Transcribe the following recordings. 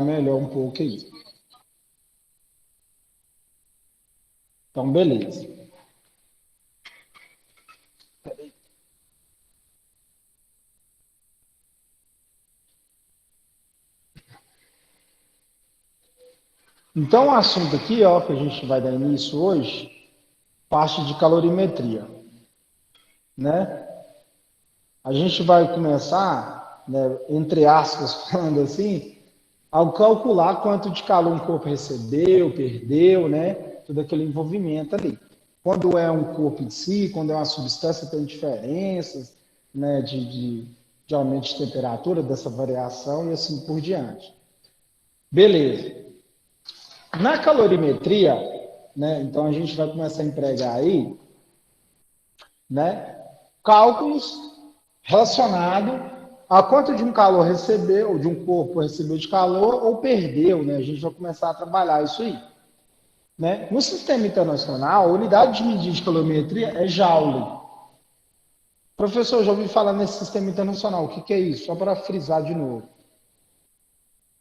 melhor um pouco aí. Então, beleza. Então, o assunto aqui, ó, que a gente vai dar início hoje, parte de calorimetria, né? A gente vai começar, né, entre aspas, falando assim, ao calcular quanto de calor um corpo recebeu, perdeu, né? Todo aquele envolvimento ali. Quando é um corpo em si, quando é uma substância, tem diferenças, né, de aumento de temperatura, dessa variação e assim por diante. Beleza. Na calorimetria, né, então a gente vai começar a empregar aí, né, cálculos relacionados a quanto de um calor recebeu, ou de um corpo recebeu de calor ou perdeu, né? A gente vai começar a trabalhar isso aí. Né? No sistema internacional, a unidade de medida de calorimetria é Joule. Professor, já ouvi falar nesse sistema internacional. O que, que é isso? Só para frisar de novo.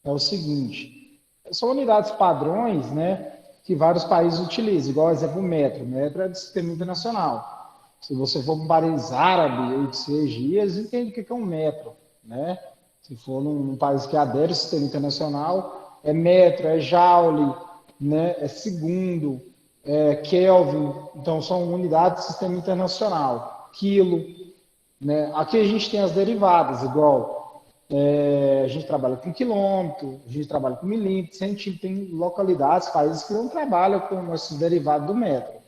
É o seguinte: são unidades padrões, né, que vários países utilizam, igual exemplo o metro. O metro é do sistema internacional. Se você for para um país árabe ou de CEG, eles entendem o que é um metro. Né? Se for num país que adere ao sistema internacional, é metro, é joule, né, é segundo, é Kelvin. Então, são unidades do sistema internacional. Quilo. Né? Aqui a gente tem as derivadas, igual a gente trabalha com quilômetro, a gente trabalha com milímetro, centímetro, tem localidades, países que não trabalham com esses derivados do metro.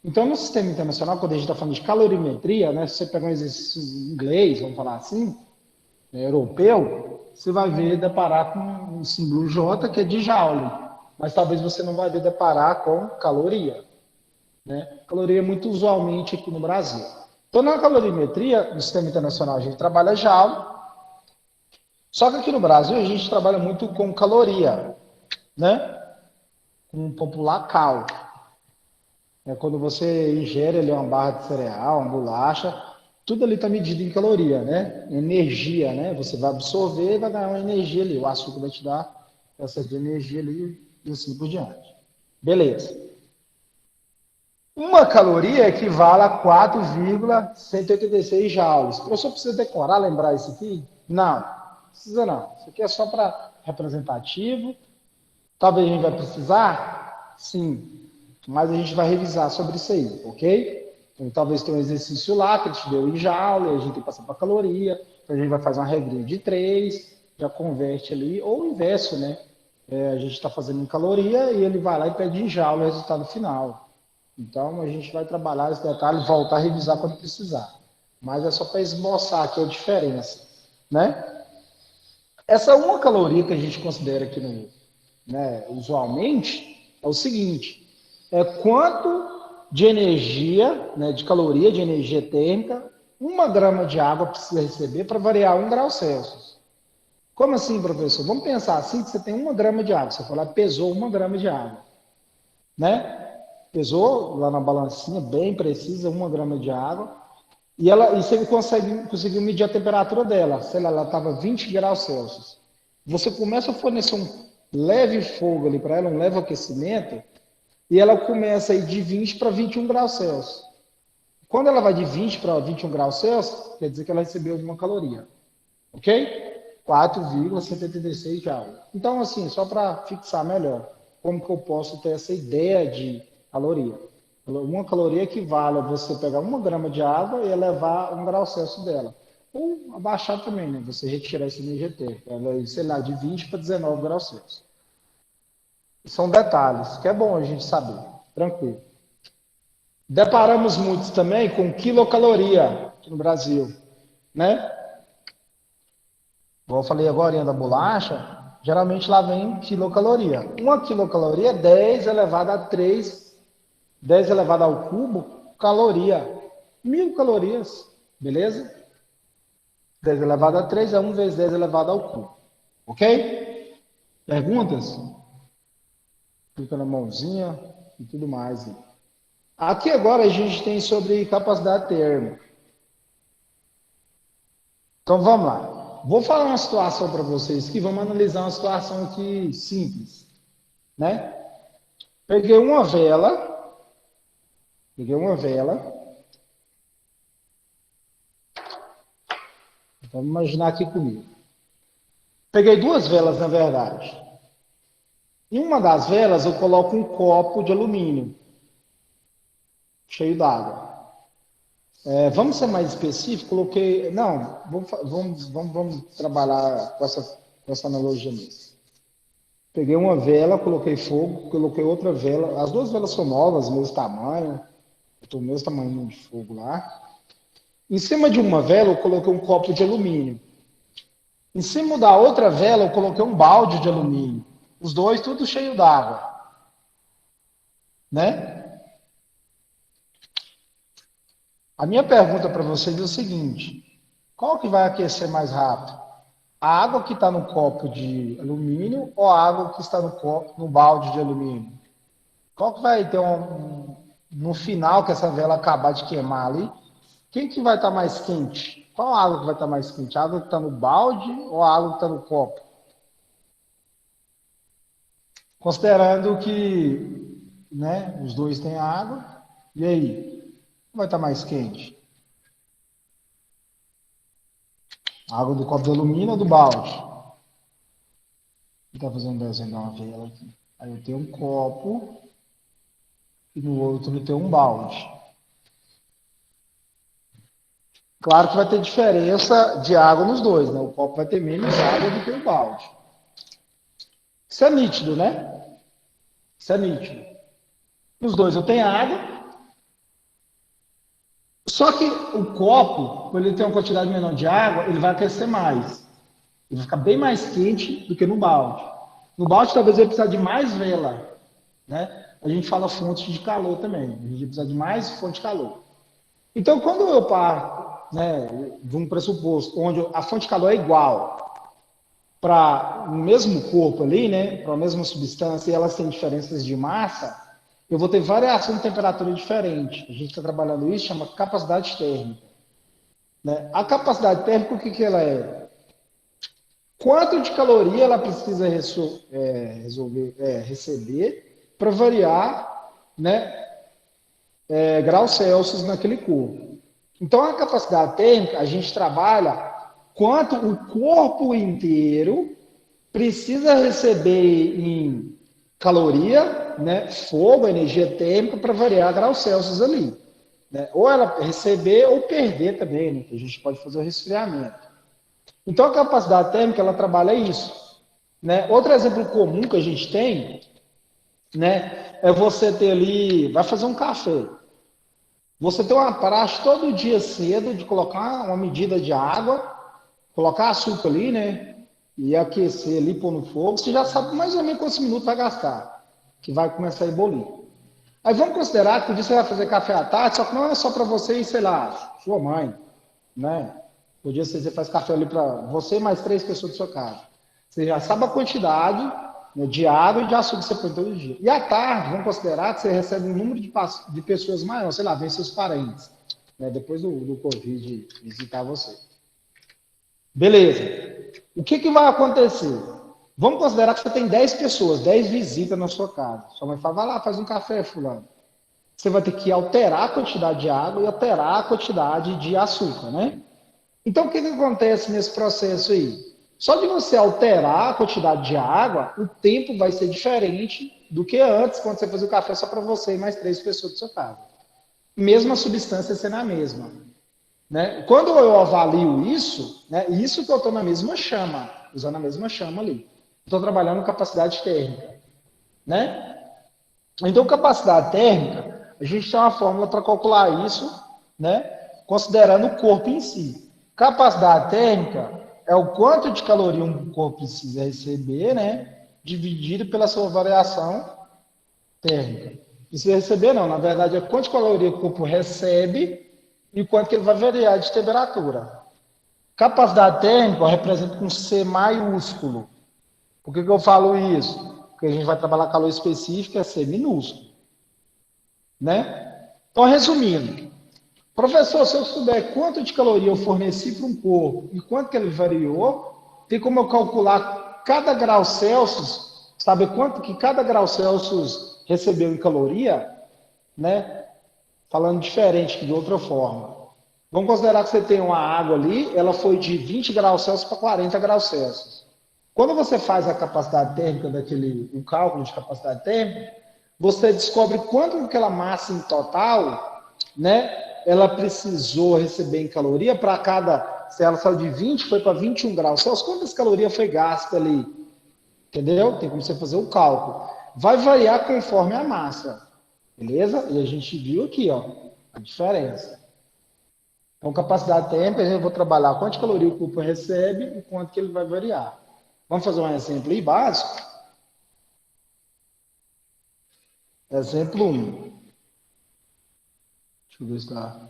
Então, no sistema internacional, quando a gente está falando de calorimetria, né, se você pegar um exercício em inglês, vamos falar assim, europeu, você vai ver deparar com um símbolo J, que é de Joule, mas talvez você não vai ver deparar com caloria. Né? Caloria é muito usualmente aqui no Brasil. Então, na calorimetria, no sistema internacional, a gente trabalha Joule, só que aqui no Brasil a gente trabalha muito com caloria, né? Com o popular cal. É quando você ingere ali uma barra de cereal, uma bolacha, tudo ali está medido em caloria, né? Energia, né? Você vai absorver e vai ganhar uma energia ali. O açúcar vai te dar essa energia ali e assim por diante. Beleza. Uma caloria equivale a 4,186 joules. O professor precisa decorar, lembrar isso aqui? Não, precisa não. Isso aqui é só para representativo. Talvez a gente vai precisar? Sim. Mas a gente vai revisar sobre isso aí, ok? Então, talvez tenha um exercício lá que ele te deu em joule, a gente tem que passar para caloria. Então a gente vai fazer uma regrinha de 3, já converte ali, ou o inverso, né? A gente está fazendo em caloria e ele vai lá e pede em joule o resultado final. Então, a gente vai trabalhar esse detalhe e voltar a revisar quando precisar. Mas é só para esboçar aqui a diferença. Né? Essa uma caloria que a gente considera aqui, né, usualmente, é o seguinte: é quanto de energia, né, de caloria, de energia térmica, 1 grama de água precisa receber para variar 1 grau Celsius. Como assim, professor? Vamos pensar assim, que você tem 1 grama de água. Você falou, pesou 1 grama de água. Né? Pesou lá na balancinha, bem precisa, 1 grama de água, e você conseguiu medir a temperatura dela, sei lá, ela estava 20 graus Celsius. Você começa a fornecer um leve fogo ali para ela, um leve aquecimento, e ela começa a ir de 20 para 21 graus Celsius. Quando ela vai de 20 para 21 graus Celsius, quer dizer que ela recebeu uma caloria. Ok? 4,76 joules. Então, assim, só para fixar melhor, como que eu posso ter essa ideia de caloria? Uma caloria equivale a você pegar 1 grama de água e elevar 1 grau Celsius dela. Ou abaixar também, né? Você retirar esse NGT. Ela, sei lá, de 20 para 19 graus Celsius. São detalhes, que é bom a gente saber. Tranquilo. Deparamos muito também com quilocaloria aqui no Brasil, né? Como eu falei agora da bolacha, geralmente lá vem quilocaloria. 1 quilocaloria é 10 elevado a 3, 10 elevado ao cubo, caloria. 1.000 calorias, beleza? 10 elevado a 3 é 1 vezes 10 elevado ao cubo. Ok? Perguntas? Clica na mãozinha e tudo mais. Aqui agora a gente tem sobre capacidade térmica. Então vamos lá. vou falar uma situação para vocês que vamos analisar uma situação aqui simples, né? Peguei uma vela, vamos imaginar aqui comigo. Peguei duas velas, na verdade. Em uma das velas eu coloco um copo de alumínio cheio d'água. Vamos ser mais específico, coloquei. Não, vamos trabalhar com essa analogia mesmo. Peguei uma vela, coloquei fogo, coloquei outra vela. As duas velas são novas, mesmo tamanho. O mesmo tamanho de fogo lá. Em cima de uma vela, eu coloquei um copo de alumínio. Em cima da outra vela, eu coloquei um balde de alumínio. Os dois, tudo cheio d'água. Né? A minha pergunta para vocês é o seguinte: qual que vai aquecer mais rápido? A água que está no copo de alumínio ou a água que está no balde de alumínio? Qual que vai ter no final que essa vela acabar de queimar ali? Quem que vai estar mais quente? Qual água que vai estar mais quente? A água que está no balde ou a água que está no copo? Considerando que, né, os dois têm água, e aí? Vai estar mais quente? A água do copo de alumínio ou do balde? Vou fazendo um desenho de uma vela aqui. Aí eu tenho um copo e no outro eu tenho um balde. Claro que vai ter diferença de água nos dois, né? O copo vai ter menos água do que o balde. Isso é nítido, né? Isso é nítido. Nos dois eu tenho água. Só que o copo, quando ele tem uma quantidade menor de água, ele vai aquecer mais. Ele vai ficar bem mais quente do que no balde. No balde, talvez ele precise de mais vela, né? A gente fala fonte de calor também. A gente precisa de mais fonte de calor. Então, quando eu parto, né, de um pressuposto onde a fonte de calor é igual para o mesmo corpo ali, né, para a mesma substância, e elas têm diferenças de massa, eu vou ter variação de temperatura diferente. A gente está trabalhando isso, chama capacidade térmica. Né? A capacidade térmica, o que, que ela é? Quanto de caloria ela precisa receber para variar, né, graus Celsius naquele corpo. Então, a capacidade térmica, a gente trabalha quanto o corpo inteiro precisa receber em caloria, né, fogo, energia térmica, para variar graus Celsius ali. Né? Ou ela receber ou perder também, né, que a gente pode fazer o resfriamento. Então, a capacidade térmica, ela trabalha isso. Né? Outro exemplo comum que a gente tem, né, é você ter ali, vai fazer um café. Você tem uma praxe todo dia cedo de colocar uma medida de água, colocar açúcar ali, né? E aquecer ali, pôr no fogo. Você já sabe mais ou menos quantos minutos vai gastar, que vai começar a ebulir. Aí vamos considerar que você vai fazer café à tarde, só que não é só para você e, sei lá, sua mãe, né? O dia você faz café ali para você e mais 3 pessoas da sua casa. Você já sabe a quantidade, né, de água e de açúcar que você põe todo dia. E à tarde, vamos considerar que você recebe um número de pessoas maior, sei lá, vem seus parentes, né, depois do Covid visitar você. Beleza. O que vai acontecer? Vamos considerar que você tem 10 pessoas, 10 visitas na sua casa. Sua mãe fala, vai lá, faz um café, fulano. Você vai ter que alterar a quantidade de água e alterar a quantidade de açúcar, né? Então, o que acontece nesse processo aí? Só de você alterar a quantidade de água, o tempo vai ser diferente do que antes, quando você fazia o café só para você e mais 3 pessoas da sua casa. Mesmo a substância sendo a mesma. Né? Quando eu avalio isso, né, isso que eu estou na mesma chama, usando a mesma chama ali. Estou trabalhando capacidade térmica. Né? Então, capacidade térmica, a gente tem uma fórmula para calcular isso, né, considerando o corpo em si. Capacidade térmica é o quanto de caloria um corpo precisa receber, né, dividido pela sua variação térmica. Precisa receber não, na verdade é quanto de caloria o corpo recebe e quanto que ele vai variar de temperatura. Capacidade térmica eu represento com C maiúsculo. Por que eu falo isso? Porque a gente vai trabalhar calor específico, é C minúsculo. Né? Então, resumindo, Professor, se eu souber quanto de caloria eu forneci para um corpo e quanto que ele variou, tem como eu calcular cada grau Celsius, saber quanto que cada grau Celsius recebeu em caloria, né? Falando diferente que de outra forma. Vamos considerar que você tem uma água ali, ela foi de 20 graus Celsius para 40 graus Celsius. Quando você faz a capacidade térmica o cálculo de capacidade térmica, você descobre quanto aquela massa em total, né, ela precisou receber em caloria para cada, se ela saiu de 20, foi para 21 graus Celsius, quantas calorias foi gasta ali? Entendeu? Tem como você fazer o cálculo. Vai variar conforme a massa, beleza? E a gente viu aqui, ó, a diferença. Então, capacidade térmica, eu vou trabalhar quantas calorias o corpo recebe e quanto que ele vai variar. Vamos fazer um exemplo aí básico? Exemplo 1. Deixa eu ver se está.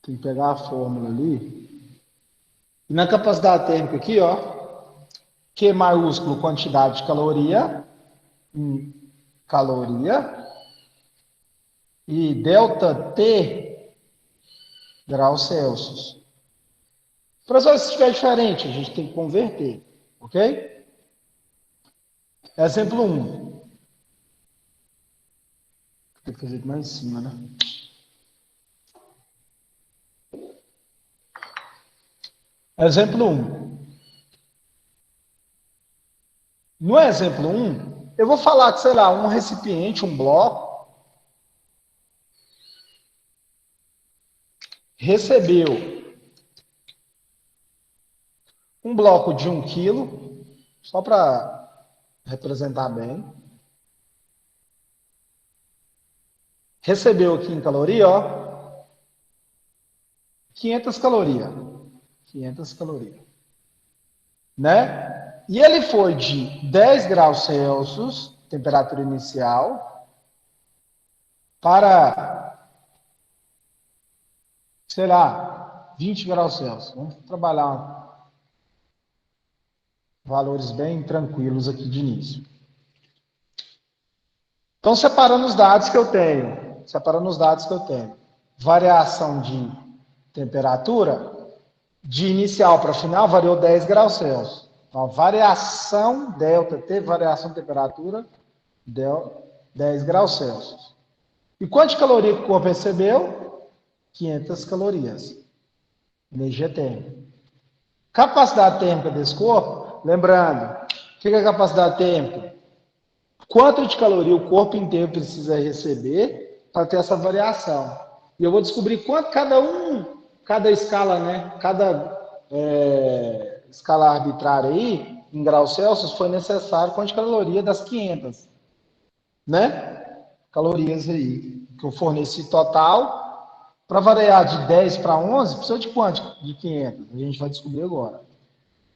Tem que pegar a fórmula ali. E na capacidade térmica aqui, ó, Q maiúsculo, quantidade de caloria, caloria, e delta T, graus Celsius. Professor, se estiver diferente, a gente tem que converter, ok? Exemplo 1. Tem que fazer mais em cima, né? Exemplo 1. No exemplo 1, eu vou falar que, sei lá, um recipiente, um bloco, recebeu um bloco de 1 quilo, só para representar bem. Recebeu aqui em caloria, ó, 500 calorias. 500 calorias. Né? E ele foi de 10 graus Celsius, temperatura inicial, para, sei lá, 20 graus Celsius. Vamos trabalhar valores bem tranquilos aqui de início. Então, separando os dados que eu tenho, variação de temperatura, de inicial para final, variou 10 graus Celsius. Então, a variação delta T, variação de temperatura, deu 10 graus Celsius. E quanto de caloria que o corpo recebeu? 500 calorias. Energia térmica. Capacidade térmica desse corpo, lembrando, o que é a capacidade térmica? Quanto de caloria o corpo inteiro precisa receber para ter essa variação. E eu vou descobrir quanto cada escala, né? Cada escala arbitrária aí, em graus Celsius, foi necessário quanto de caloria das 500, né? Calorias aí, que eu forneci total. Para variar de 10 para 11, precisa de quanto? De 500. A gente vai descobrir agora.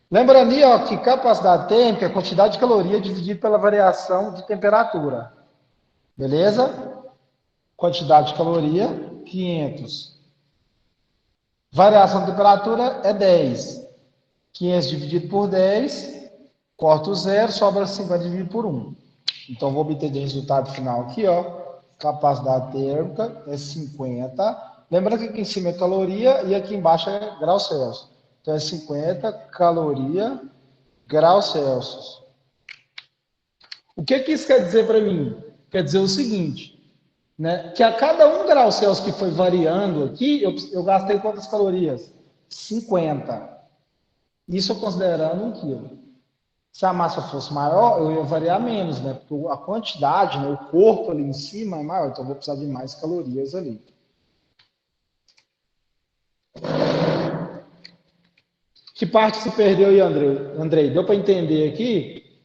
Lembrando aí, ó, que capacidade térmica é a quantidade de caloria dividida pela variação de temperatura. Beleza? Quantidade de caloria, 500. Variação de temperatura é 10. 500 dividido por 10, corta o zero, sobra 50 dividido por 1. Então, vou obter de resultado final aqui, ó. Capacidade térmica é 50. Lembrando que aqui em cima é caloria e aqui embaixo é graus Celsius. Então, é 50 caloria, graus Celsius. O que isso quer dizer para mim? Quer dizer o seguinte, né? Que a cada 1 grau Celsius que foi variando aqui, eu gastei quantas calorias? 50. Isso considerando 1 quilo. Se a massa fosse maior, eu ia variar menos, né? Porque a quantidade, né? O corpo ali em cima é maior, então eu vou precisar de mais calorias ali. Que parte se perdeu aí, Andrei? Deu para entender aqui?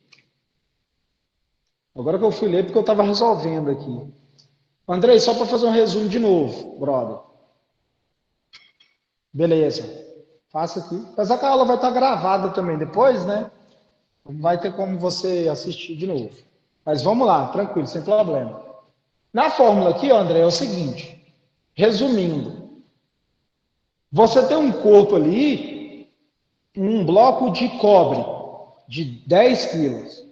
Agora que eu fui ler, porque eu estava resolvendo aqui. Andrei, só para fazer um resumo de novo, brother. Beleza. Faça aqui. Apesar que a aula vai estar gravada também depois, né? Vai ter como você assistir de novo. Mas vamos lá, tranquilo, sem problema. Na fórmula aqui, André, é o seguinte. Resumindo. Você tem um corpo ali, um bloco de cobre de 10 quilos.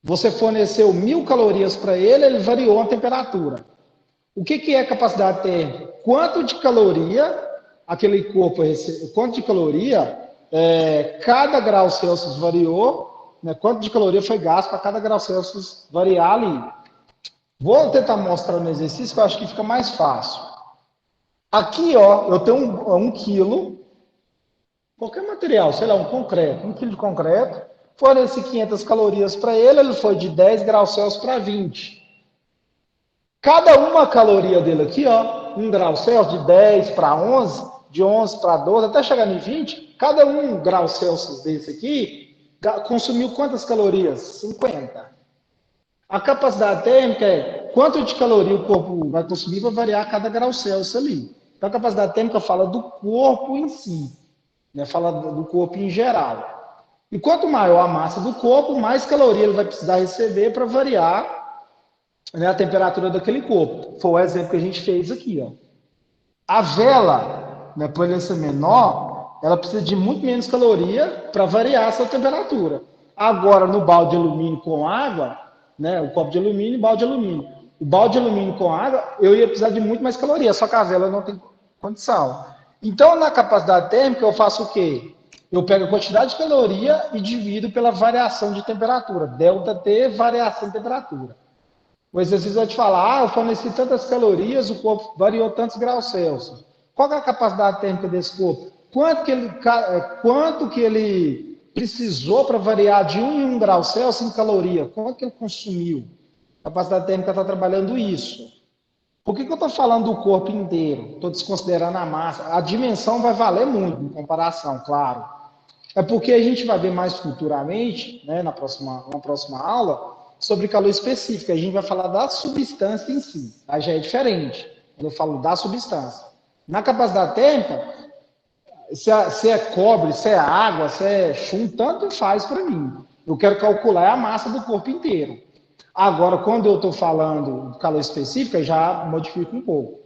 Você forneceu 1.000 calorias para ele, ele variou a temperatura. O que é capacidade térmica? Quanto de caloria aquele corpo recebe, quanto de caloria cada grau Celsius variou, né? Quanto de caloria foi gasto para cada grau Celsius variar ali. Vou tentar mostrar no exercício que eu acho que fica mais fácil. Aqui, ó, eu tenho um quilo, qualquer material, sei lá, um concreto, 1 quilo de concreto, forneci 500 calorias para ele, ele foi de 10 graus Celsius para 20. Cada uma caloria dele aqui, ó, 1 grau Celsius, de 10 para 11, de 11 para 12, até chegar em 20, cada 1 grau Celsius desse aqui consumiu quantas calorias? 50. A capacidade térmica é quanto de caloria o corpo vai consumir para variar a cada grau Celsius ali. Então, a capacidade térmica fala do corpo em si, né? Fala do corpo em geral. E quanto maior a massa do corpo, mais caloria ele vai precisar receber para variar, né, a temperatura daquele corpo. Foi o exemplo que a gente fez aqui. Ó. A vela, né, por ele ser menor, ela precisa de muito menos caloria para variar a sua temperatura. Agora, no balde de alumínio com água, né, o copo de alumínio e balde de alumínio. O balde de alumínio com água, eu ia precisar de muito mais caloria, só que a vela não tem condição. Então, na capacidade térmica, eu faço o quê? Eu pego a quantidade de caloria e divido pela variação de temperatura. Delta T, variação de temperatura. O exercício vai te falar, eu forneci tantas calorias, o corpo variou tantos graus Celsius. Qual é a capacidade térmica desse corpo? Quanto que ele precisou para variar de 1 em 1 grau Celsius em caloria? Quanto que ele consumiu? A capacidade térmica está trabalhando isso. Por que eu estou falando do corpo inteiro? Estou desconsiderando a massa. A dimensão vai valer muito em comparação, claro. É porque a gente vai ver mais futuramente, né, na próxima aula, sobre calor específico. A gente vai falar da substância em si. Aí já é diferente. Quando eu falo da substância. Na capacidade térmica, se é cobre, se é água, se é chumbo, tanto faz para mim. Eu quero calcular a massa do corpo inteiro. Agora, quando eu estou falando de calor específico, eu já modifico um pouco.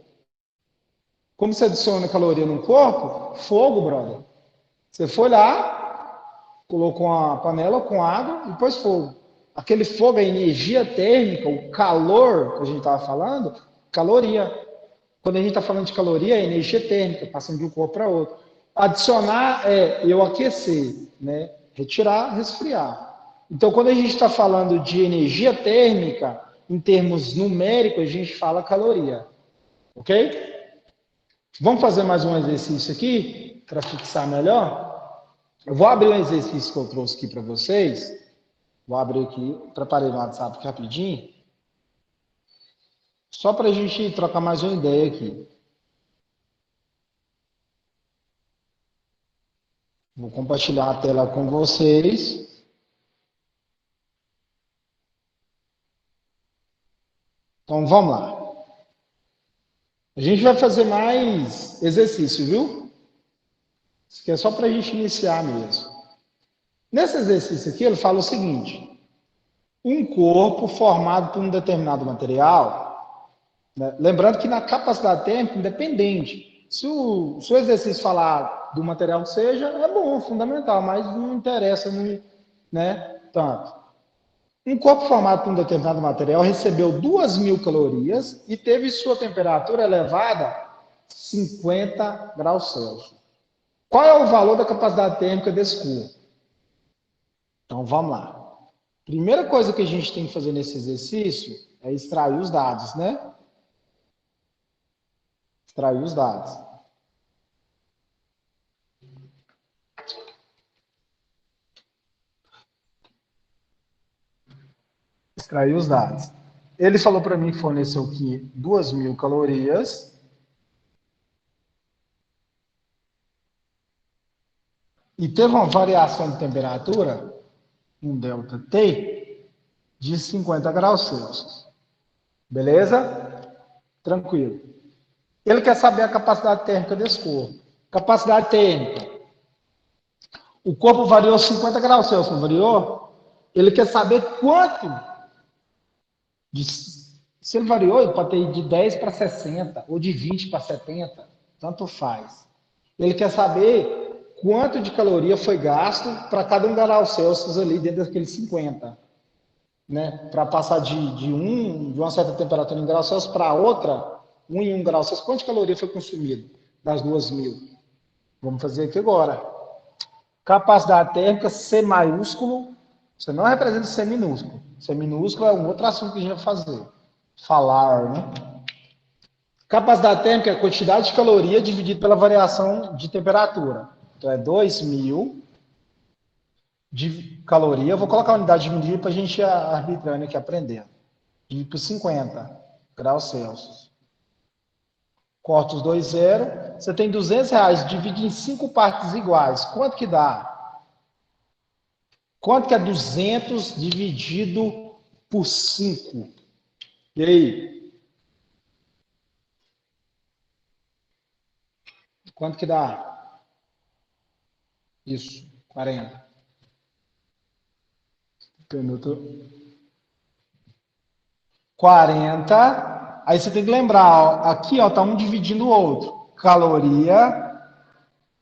Como você adiciona caloria no corpo? Fogo, brother. Você foi lá, colocou uma panela com água e pôs fogo. Aquele fogo, a energia térmica, o calor que a gente estava falando, caloria. Quando a gente está falando de caloria, é energia térmica, passando de um corpo para outro. Adicionar é eu aquecer, né? Retirar, resfriar. Então, quando a gente está falando de energia térmica, em termos numéricos, a gente fala caloria. Ok? Vamos fazer mais um exercício aqui, para fixar melhor? Eu vou abrir um exercício que eu trouxe aqui para vocês. Vou abrir aqui, preparei no WhatsApp aqui rapidinho. Só para a gente trocar mais uma ideia aqui. Vou compartilhar a tela com vocês. Então, vamos lá. A gente vai fazer mais exercício, viu? Isso aqui é só para a gente iniciar mesmo. Nesse exercício aqui, ele fala o seguinte. Um corpo formado por um determinado material, né? Lembrando que na capacidade térmica, independente. Se o exercício falar do material que seja, é bom, fundamental, mas não interessa, né, tanto. Um corpo formado por um determinado material recebeu 2.000 calorias e teve sua temperatura elevada a 50 graus Celsius. Qual é o valor da capacidade térmica desse corpo? Então, vamos lá. Primeira coisa que a gente tem que fazer nesse exercício é extrair os dados, né? Extrair os dados. Extrair os dados. Ele falou para mim que forneceu aqui 2.000 calorias. E teve uma variação de temperatura, um delta T, de 50 graus Celsius. Beleza? Tranquilo. Ele quer saber a capacidade térmica desse corpo. Capacidade térmica. O corpo variou 50 graus Celsius, não variou? Ele quer saber quanto. Se ele variou, ele pode ter ido de 10 para 60, ou de 20 para 70, tanto faz. Ele quer saber quanto de caloria foi gasto para cada 1 grau Celsius ali dentro daqueles 50. Né? Para passar de uma certa temperatura em graus Celsius para outra, 1 em 1 grau Celsius, quanto de caloria foi consumido das 2.000? Vamos fazer aqui agora. Capacidade térmica, C maiúsculo, você não representa C minúsculo. C minúsculo é um outro assunto que a gente vai fazer. Falar, né? Capacidade térmica é a quantidade de caloria dividida pela variação de temperatura. Então, é 2.000 de caloria. Eu vou colocar a unidade de medida para a gente ir arbitrando aqui, aprendendo. Dividido por 50 graus Celsius. Corta os 2 zeros. Você tem R$200, divide em 5 partes iguais. Quanto que dá? Quanto que é 200 dividido por 5? E aí? Quanto que dá? Isso, 40. Minuto. 40. Aí você tem que lembrar, ó, aqui ó, tá um dividindo o outro. Caloria,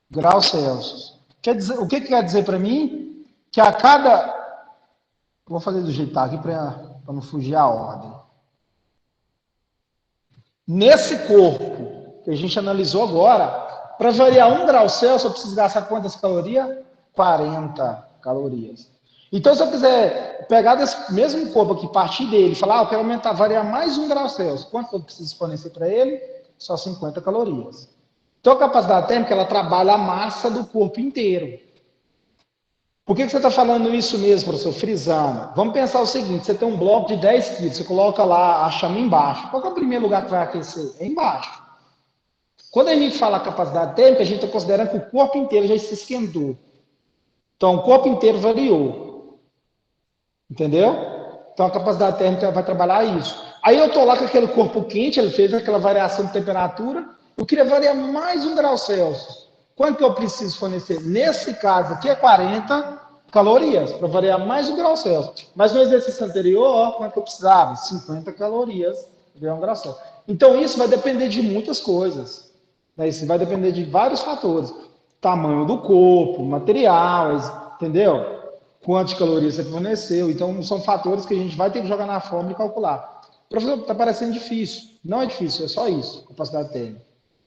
graus Celsius. Quer dizer, o que quer dizer para mim? Que a cada... Vou fazer do jeito que tá aqui para não fugir a ordem. Nesse corpo que a gente analisou agora, para variar 1 grau Celsius, eu preciso gastar quantas calorias? 40 calorias. Então, se eu quiser pegar desse mesmo corpo aqui, partir dele, falar, eu quero aumentar, variar mais 1 grau Celsius, quanto eu preciso fornecer para ele? Só 50 calorias. Então, a capacidade térmica, ela trabalha a massa do corpo inteiro. Por que você está falando isso mesmo, professor? Frisando. Vamos pensar o seguinte, você tem um bloco de 10 quilos, você coloca lá a chama embaixo. Qual é o primeiro lugar que vai aquecer? É embaixo. Quando a gente fala capacidade térmica, a gente está considerando que o corpo inteiro já se esquentou. Então, o corpo inteiro variou. Entendeu? Então, a capacidade térmica vai trabalhar isso. Aí eu estou lá com aquele corpo quente, ele fez aquela variação de temperatura, eu queria variar mais 1 grau Celsius. Quanto que eu preciso fornecer? Nesse caso aqui é 40 calorias, para variar mais 1 grau Celsius. Mas no exercício anterior, ó, quanto que eu precisava? 50 calorias para variar 1 grau Celsius. Então, isso vai depender de muitas coisas. Né? Isso vai depender de vários fatores. Tamanho do corpo, materiais, entendeu? Quantas calorias você forneceu. Então, são fatores que a gente vai ter que jogar na fórmula e calcular. Professor, está parecendo difícil. Não é difícil, é só isso, capacidade térmica.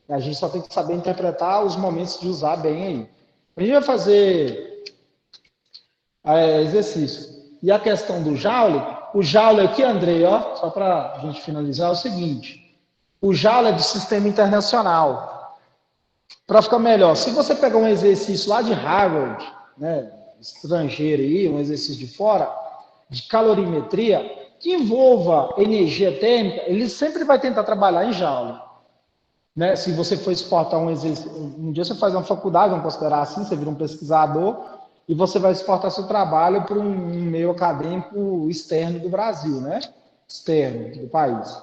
A gente só tem que saber interpretar os momentos de usar bem aí. A gente vai fazer exercício. E a questão do Joule, o Joule aqui, Andrei, ó, só para a gente finalizar, é o seguinte. O Joule é do sistema internacional. Para ficar melhor, se você pegar um exercício lá de Harvard, né, estrangeiro aí, um exercício de fora, de calorimetria, que envolva energia térmica, ele sempre vai tentar trabalhar em Joule. Né? Se você for exportar um exercício, um dia você faz uma faculdade, vamos considerar assim, você vira um pesquisador e você vai exportar seu trabalho para um meio acadêmico externo do Brasil, né? Externo do país.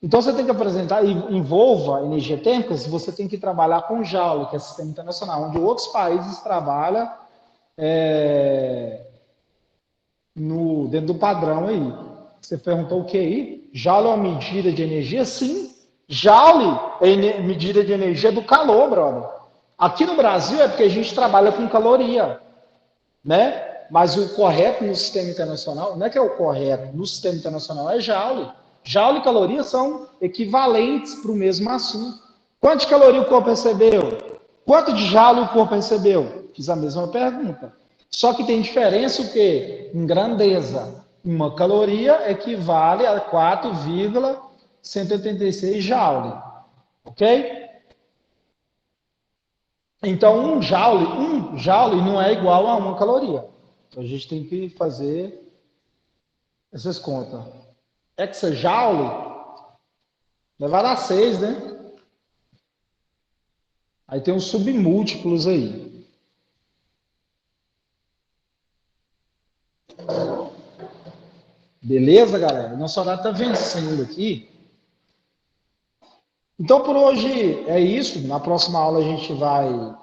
Então você tem que apresentar, e envolva energia térmica, você tem que trabalhar com Joule, que é sistema internacional, onde outros países trabalham dentro do padrão aí. Você perguntou o que aí? Joule é uma medida de energia? Sim. Joule é medida de energia do calor, brother. Aqui no Brasil é porque a gente trabalha com caloria, né? Mas o correto no sistema internacional, não é que é o correto, no sistema internacional é Joule. Joule e caloria são equivalentes para o mesmo assunto. Quanto de caloria o corpo recebeu? Quanto de Joule o corpo recebeu? Fiz a mesma pergunta. Só que tem diferença o quê? Em grandeza. Uma caloria equivale a 4,186 Joule. Ok? Então, um joule não é igual a 1 caloria. Então, a gente tem que fazer essas contas. Hexajoule vai dar 6, né? Aí tem os submúltiplos aí. Beleza, galera? Nosso horário está vencendo aqui. Então, por hoje é isso. Na próxima aula a gente vai